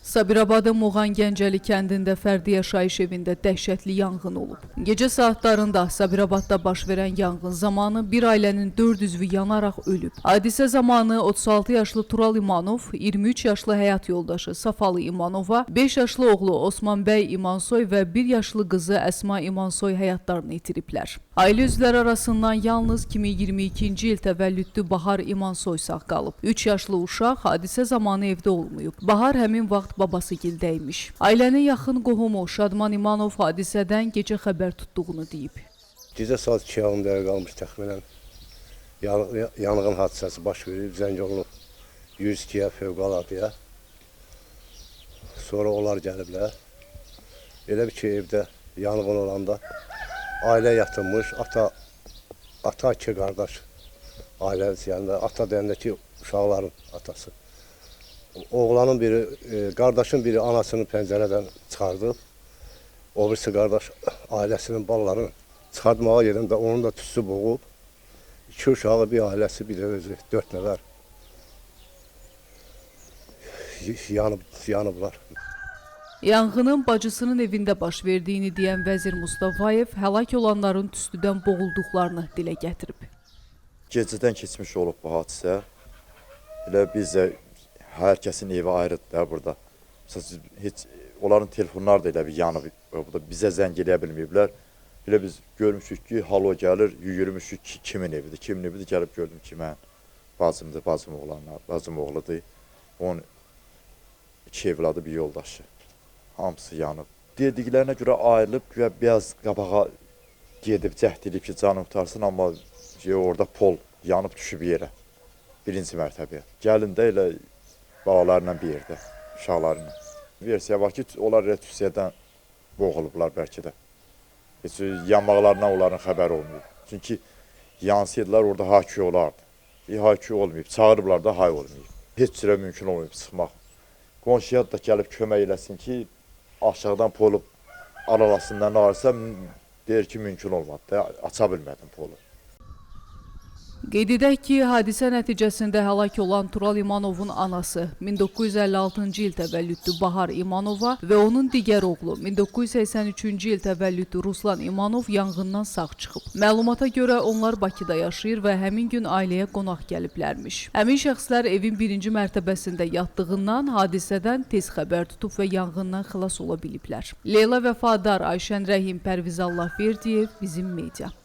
Sabirabadın Muğan Gəncəli kəndində fərdi yaşayış evində dəhşətli yanğın olub. Gecə saatlarında Sabirabadda baş verən yanğın zamanı bir ailənin 4 üzvü yanaraq ölüb. Hadisə zamanı 36 yaşlı Tural İmanov, 23 yaşlı həyat yoldaşı Safalı İmanova, 5 yaşlı oğlu Osman bəy İmansoy və 1 yaşlı qızı Əsma İmansoy həyatlarını itiriblər. Ailə üzvləri arasından yalnız 2022-ci il təvəllüdlü Bahar İmansoy sağ qalıb. 3 yaşlı uşaq hadisə zamanı evdə olmayıb. Bahar həmin vaxt babası gildəymiş. Ailənin yaxın qohumu Şadman İmanov hadisədən gecə xəbər tutduğunu deyib. Gecə saat 2 yarımda qalmış təxminən yanğın hadisəsi baş verib, zəng olunub 102-yə fövqəladayə. Sonra onlar gəliblər. Elə bir ki, evdə yanğın olanda ailə yatırmış, ata iki qardaş ailəsi, yəni ata deyəndə ki, uşaqların atası. Oğlanın biri, qardaşın biri anasını pəncərədən çıxardıb, o birisi qardaş ailəsinin balalarını çıxartmağa gedəndə onun da tüsü boğub, 2 uşağı, bir ailəsi, bir də özü, 4 nəfər yanıblar. Yanğının bacısının evində baş verdiyini deyən Vəzir Mustafayev həlak olanların tüstüdən boğulduqlarını dilə gətirib. Gecədən keçmiş olub bu hadisə. Elə biz də hər kəsin evi ayrıdır burada. Heç onların telefonları da elə bir yanıb, bizə zəng eləyə bilməyiblər. Elə biz görmüşük ki, halo gəlir, yürümüşük ki, kimin evidir, gəlib gördüm ki, mən bacımdır, bacım oğludur. Onun 2 evladı, bir yoldaşı. Hamısı yanıb. Dediklərinə görə ayrılıb, biraz qabağa gedib, cəhd edib ki, canım qutarsın, amma orada pol yanıb düşüb yerə. 1-ci mərtəbəyə. Gəlin də elə balalarla bir yerdə, uşaqlarla. Versiya var ki, onlar elə tüsiyədən boğulublar bəlkə də. Heç yanmaqlarından onların xəbəri olmayıb. Çünki yansıydılar, orada hay-küy olardı. Hay-küy olmayıb, çağırıblar da hay olmayıb. Heç cürə mümkün olmayıb çıxmaq. Qonşuya da gəlib kömək eləsin ki, aşağıdan polu aralasından ağırsa, deyir ki, mümkün olmadı, aça bilmədim polu. Qeyd edək ki, hadisə nəticəsində həlak olan Tural İmanovun anası 1956-cı il təvəllüdlü Bahar İmanova və onun digər oğlu 1983-cü il təvəllüdlü Ruslan İmanov yanğından sağ çıxıb. Məlumata görə onlar Bakıda yaşayır və həmin gün ailəyə qonaq gəliblərmiş. Həmin şəxslər evin 1-ci mərtəbəsində yatdığından hadisədən tez xəbər tutub və yanğından xilas ola biliblər. Leyla Vəfadar, Ayşən Rəhim, Pərviz Allahverdiyev, Bizim Media.